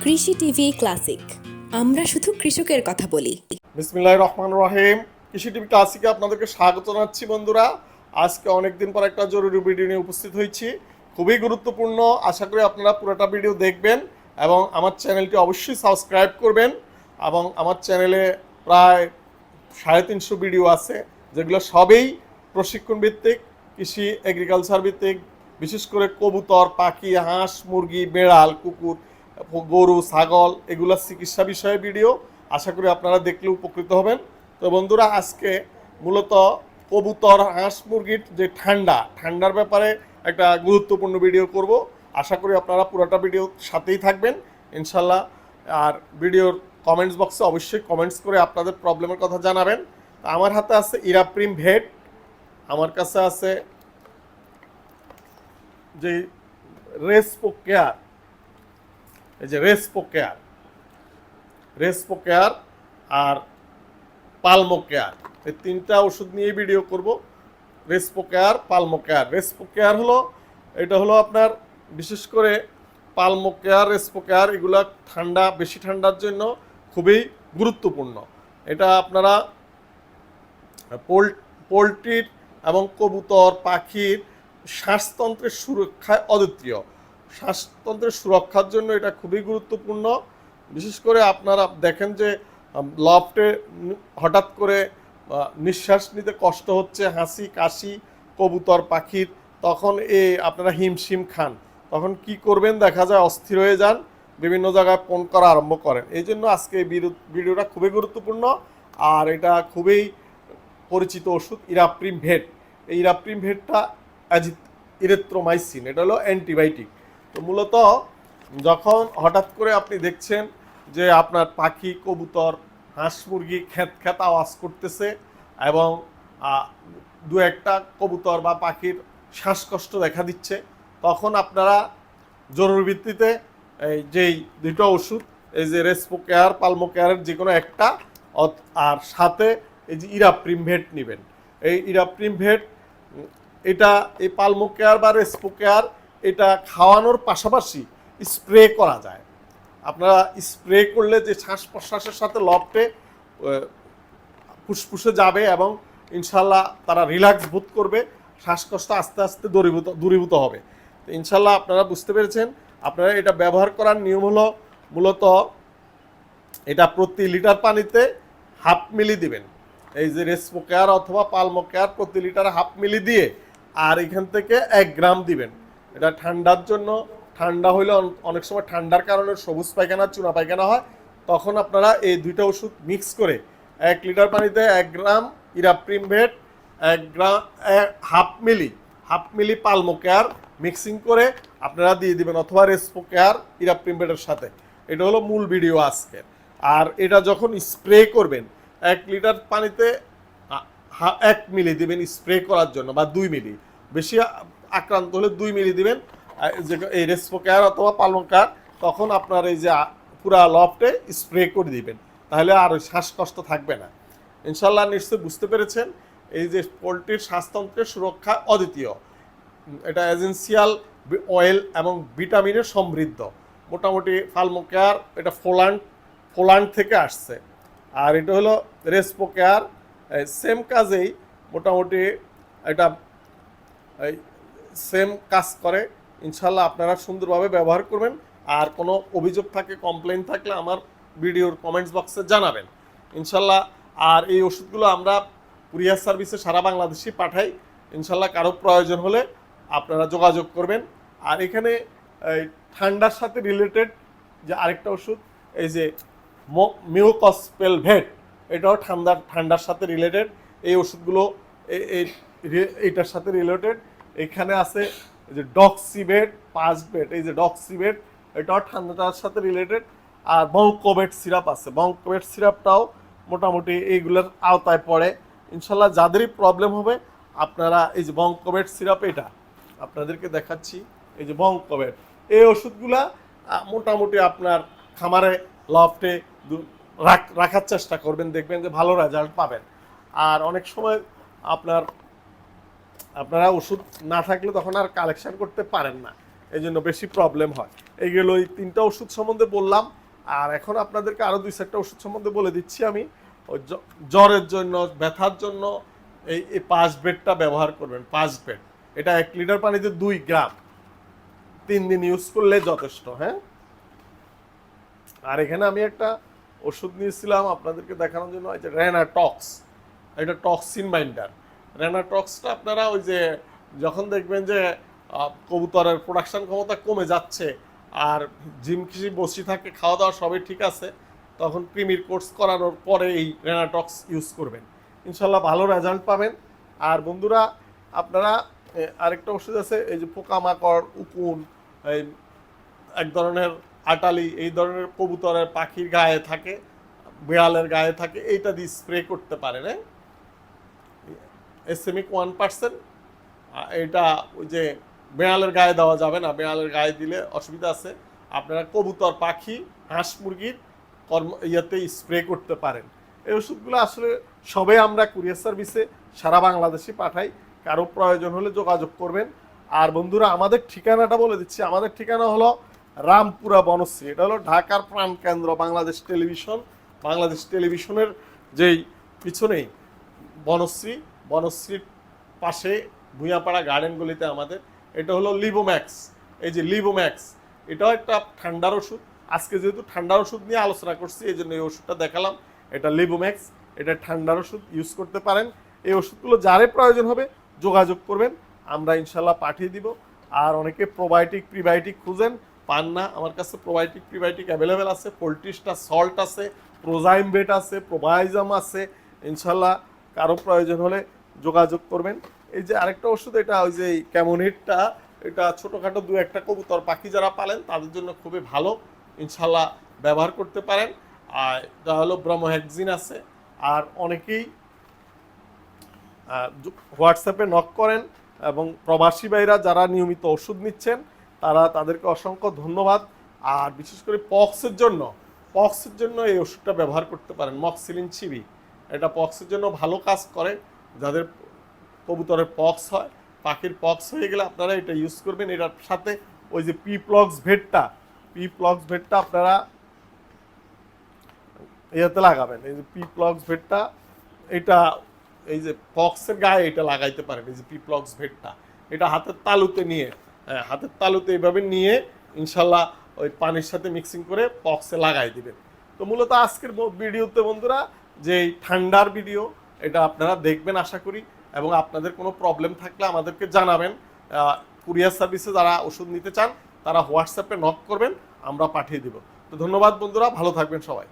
কৃষি TV classic, আমরা শুধু কৃষকের কথা বলি। বিসমিল্লাহির রহমানির রহিম। কৃষি টিভি ক্লাসিকে আপনাদেরকে স্বাগত জানাচ্ছি বন্ধুরা। আজকে অনেকদিন পর একটা জরুরি ভিডিও নিয়ে উপস্থিত হয়েছি, খুবই গুরুত্বপূর্ণ। আশা করি আপনারা পুরোটা ভিডিও দেখবেন এবং আমার চ্যানেলটি অবশ্যই সাবস্ক্রাইব করবেন। এবং আমার চ্যানেলে প্রায় 350 ভিডিও আছে, যেগুলো সবই প্রশিক্ষণ ভিত্তিক, কৃষি এগ্রিকালচার ভিত্তিক। বিশেষ করে কবুতর, পাখি, হাঁস, মুরগি, বেড়াল, কুকুর, গরু, ছাগল, এগুলো চিকিৎসা বিষয়ে ভিডিও। আশা করি আপনারা দেখলে উপকৃত হবেন। তো বন্ধুরা, আজকে মূলত কবুতর, হাঁস, মুরগির যে ঠান্ডার ব্যাপারে একটা গুরুত্বপূর্ণ ভিডিও করব। আশা করি আপনারা পুরোটা ভিডিও সাথেই থাকবেন ইনশাল্লাহ। আর ভিডিওর কমেন্টস বক্সে অবশ্যই কমেন্টস করে আপনাদের প্রবলেমের কথা জানাবেন। আমার হাতে আছে ইরাপ্রিম ভেট, আমার কাছে আছে যে রেসপো কেয়ার, এই যে রেসপো কেয়ার আর পালমো কেয়ার, এই তিনটা ওষুধ নিয়ে ভিডিও করব। রেসপো কেয়ার হলো, এটা হলো আপনার বিশেষ করে পালমো কেয়ার, রেসপো কেয়ার, এগুলা বেশি ঠান্ডার জন্য খুবই গুরুত্বপূর্ণ। এটা আপনারা পোলট্রির এবং কবুতর, পাখির শ্বাসতন্ত্রের সুরক্ষায় অদ্বিতীয়। শ্বাসতন্ত্রের সুরক্ষার জন্য এটা খুবই গুরুত্বপূর্ণ। বিশেষ করে আপনারা দেখেন যে লফটে হঠাৎ করে নিঃশ্বাস নিতে কষ্ট হচ্ছে, হাসি কাশি কবুতর পাখির, তখন আপনারা হিমশিম খান, তখন কি করবেন, দেখা যায় অস্থির হয়ে যান, বিভিন্ন জায়গায় ফোন করা আরম্ভ করেন। এই জন্য আজকে এই ভিডিওটা খুবই গুরুত্বপূর্ণ। আর এটা খুবই পরিচিত ওষুধ ইরাপ্রিম ভেট। এই ইরাপ্রিম ভেটটা ইরেথ্রোমাইসিন, এটা হলো অ্যান্টিবায়োটিক। তো মূলত যখন হঠাৎ করে আপনি দেখছেন যে আপনার পাখি, কবুতর, হাঁস, মুরগি খ্যাত আওয়াজ করতেছে এবং দু একটা কবুতর বা পাখির শ্বাসকষ্ট দেখা দিচ্ছে, তখন আপনারা জরুরি ভিত্তিতে এই যেই দুটো ওষুধ, এই যে রেসপো কেয়ার, পালমো কেয়ারের যে কোনো একটা, আর সাথে এই যে ইরাপ্রিম ভেট নেবেন। এই ইরাপ্রিম ভেট, এটা এই পালমো কেয়ার বা রেসপো কেয়ার, এটা খাওয়ানোর পাশাপাশি স্প্রে করা যায়। আপনারা স্প্রে করলে যে শ্বাস প্রশ্বাসের সাথে লফটে ফুসফুসে যাবে এবং ইনশাল্লাহ তারা রিল্যাক্স বোধ করবে, শ্বাসকষ্ট আস্তে আস্তে দূরীভূত হবে। তো ইনশাল্লাহ আপনারা বুঝতে পেরেছেন। আপনারা এটা ব্যবহার করার নিয়ম হলো, মূলত এটা প্রতি লিটার পানিতে 1/2 মিলি দিবেন। এই যে রেসপো কেয়ার অথবা পালমো কেয়ার প্রতি লিটারে 1/2 মিলি দিয়ে, আর এখান থেকে 1 গ্রাম দিবেন। এটা ঠান্ডার জন্য, ঠান্ডা হইলে অনেক সময় ঠান্ডার কারণে সবুজ পায়খানা, চুনা পায়খানা হয়, তখন আপনারা এই দুইটা ওষুধ মিক্স করে 1 লিটার পানিতে 1 গ্রাম ইরাপ্রিম ভেট, 1 গ্রাম 1/2 মিলি পালমো কেয়ার মিক্সিং করে আপনারা দিয়ে দিবেন, অথবা রেসপো কেয়ার ইরাপ্রিম ভেটের সাথে। এটা হলো মূল ভিডিও আজকে। আর এটা যখন স্প্রে করবেন, 1 লিটার পানিতে 1 মিলি দিবেন স্প্রে করার জন্য, বা 2 মিলি, বেশি আক্রান্ত হলে 2 মিলি দিবেন এই রেসপো কেয়ার অথবা পালমো কেয়ার। তখন আপনার এই যে পুরা লফটে স্প্রে করে দিবেন, তাহলে আর শ্বাসকষ্ট থাকবে না। ইনশাল্লাহ নিশ্চয়ই বুঝতে পেরেছেন। এই যে পোলট্রির শ্বাসতন্ত্রের সুরক্ষা অদ্বিতীয়, এটা এসেনশিয়াল অয়েল এবং ভিটামিনে সমৃদ্ধ। মোটামুটি পালমো কেয়ার এটা পোল্যান্ড থেকে আসছে, আর এটা হলো রেসপো কেয়ার, সেম কাজেই মোটামুটি এটা সেম কাজ করে। ইনশাল্লাহ আপনারা সুন্দরভাবে ব্যবহার করবেন। আর কোনো অভিযোগ থাকে, কমপ্লেন থাকলে আমার ভিডিওর কমেন্টস বক্সে জানাবেন ইনশাল্লাহ। আর এই ওষুধগুলো আমরা কুরিয়ার সার্ভিসে সারা বাংলাদেশে পাঠাই। ইনশাল্লাহ কারো প্রয়োজন হলে আপনারা যোগাযোগ করবেন। আর এখানে ঠান্ডার সাথে রিলেটেড যে আরেকটা ওষুধ, এই যে মিউকসপেল ভেট, এটাও ঠান্ডার সাথে রিলেটেড। এই ওষুধগুলো এইটার সাথে রিলেটেড। এখানে আছে যে ডক্সিভেট 5 বেট, এই যে ডক্সিভেট, এটাও ঠান্ডাটার সাথে রিলেটেড। আর বঙ্কোভেট সিরাপ আছে, বঙ্কোভেট সিরাপটাও মোটামুটি এইগুলোর আওতায় পড়ে। ইনশাল্লাহ যাদেরই প্রবলেম হবে আপনারা এই যে বঙ্কোভেট সিরাপ, এটা আপনাদেরকে দেখাচ্ছি, এই যে বঙ্কোভেট, এই ওষুধগুলা মোটামুটি আপনার খামারে লফটে রাখার চেষ্টা করবেন, দেখবেন যে ভালো রেজাল্ট পাবেন। আর অনেক সময় আপনারা ওষুধ না থাকলে তখন আর কালেকশন করতে পারেন না। এই জন্য বেশি প্রবলেম হয়। এইগুলো ওই 3টা ওষুধ সম্বন্ধে বললাম। আর এখন আপনাদেরকে আরও 2-4টা ওষুধ সম্বন্ধে বলে দিচ্ছি আমি। ওই জ্বরের জন্য, ব্যথার জন্য এই 5 বেডটা ব্যবহার করবেন। 5 বেড, এটা 1 লিটার পানিতে 2 গ্রাম, 3 দিন ইউজ করলে যথেষ্ট। হ্যাঁ, আর এখানে আমি একটা ওষুধ নিয়েছিলাম আপনাদেরকে দেখানোর জন্য, এই যে রেনাটক্স, এটা টক্সিন বাইন্ডার। রেনাটক্সটা আপনারা ওই যে যখন দেখবেন যে কবুতরের প্রোডাকশন ক্ষমতা কমে যাচ্ছে আর জিম খিসি বসি থাকে, খাওয়া দাওয়া সবই ঠিক আছে, তখন কৃমির কোর্স করানোর পরে এই রেনাটক্স ইউজ করবেন, ইনশাল্লাহ ভালো রেজাল্ট পাবেন। আর বন্ধুরা আপনারা আরেকটা ওষুধ আছে, এই যে পোকামাকড়, উকুন, এই এক ধরনের আটালি, এই ধরনের কবুতরের পাখির গায়ে থাকে, বিড়ালের গায়ে থাকে, এইটা দিয়ে স্প্রে করতে পারেন। এসেমিক 1%, এটা ওই যে বেড়ালের গায়ে দেওয়া যাবে না, বেড়ালের গায়ে দিলে অসুবিধা আছে। আপনারা কবুতর, পাখি, হাঁস মুরগির ইয়াতে স্প্রে করতে পারেন। এই ওষুধগুলো আসলে সবে আমরা কুরিয়ার সার্ভিসে সারা বাংলাদেশে পাঠাই, কারো প্রয়োজন হলে যোগাযোগ করবেন। আর বন্ধুরা আমাদের ঠিকানাটা বলে দিচ্ছি, আমাদের ঠিকানা হলো রামপুরা বনশ্রী, এটা হলো ঢাকার প্রাণকেন্দ্র বাংলাদেশ টেলিভিশন। বাংলাদেশ টেলিভিশনের যেই পিছনেই বনশ্রীর পাশে ভুঁইয়াপাড়া গার্ডেন গলিতে আমাদের। এটা হলো লিবোম্যাক্স, এই যে লিবোম্যাক্স, এটাও একটা ঠান্ডার ওষুধ। আজকে যেহেতু ঠান্ডার ওষুধ নিয়ে আলোচনা করছি, এই জন্য এই ওষুধটা দেখালাম। এটা লিবোম্যাক্স, এটা ঠান্ডার ওষুধ, ইউজ করতে পারেন। এই ওষুধগুলো যারে প্রয়োজন হবে যোগাযোগ করবেন, আমরা ইনশাল্লাহ পাঠিয়ে দিব। আর অনেকে প্রোবায়োটিক, প্রিবায়োটিক খুঁজেন, পান না, আমার কাছে প্রোবায়োটিক, প্রিবায়োটিক অ্যাভেলেবেল আছে। পোলট্রিস্টা সল্ট আছে, প্রোজাইম বেট আছে, প্রোবায়োজাম আছে, ইনশাল্লাহ কারো প্রয়োজন হলে যোগাযোগ করবেন। এই যে আরেকটা ওষুধ, এটা ওই যে ক্যামোনিটটা, এটা ছোটোখাটো 2-1টা কবুতর পাখি যারা পালেন তাদের জন্য খুবই ভালো, ইনশাল্লাহ ব্যবহার করতে পারেন। আর এটা হলো ব্রহ্মহেক্সিন আছে। আর অনেকেই হোয়াটসঅ্যাপে নক করেন, এবং প্রবাসী ভাইরা যারা নিয়মিত ওষুধ নিচ্ছেন তাদেরকে অসংখ্য ধন্যবাদ। আর বিশেষ করে পক্সের জন্য এই ওষুধটা ব্যবহার করতে পারেন, মক্সিলিন চিবি। এটা পক্সের জন্য ভালো কাজ করে। যাদের কবুতরের পক্স হয়, পাখির পক্স হয়ে গেলে আপনারা এটা ইউজ করবেন। এটার সাথে ওই যে পিপ্লক্স ভেটটা আপনারা ইয়াতে লাগাবেন, এই যে পিপ্লক্স ভেটটা, এটা এই যে পক্সের গায়ে এটা লাগাইতে পারেন। এই যে পিপ্লক্স ভেটটা, এটা হাতের তালুতে এইভাবে নিয়ে ইনশাল্লাহ ওই পানির সাথে মিক্সিং করে পক্সে লাগাই দিবেন। তো মূলত আজকের ভিডিওতে বন্ধুরা যে ঠান্ডার ভিডিও, এটা আপনারা দেখবেন আশা করি, এবং আপনাদের কোনো প্রবলেম থাকলে আমাদেরকে জানাবেন। কুরিয়ার সার্ভিসে যারা ওষুধ নিতে চান তারা হোয়াটসঅ্যাপে নক করবেন, আমরা পাঠিয়ে দিব। তো ধন্যবাদ বন্ধুরা, ভালো থাকবেন সবাই।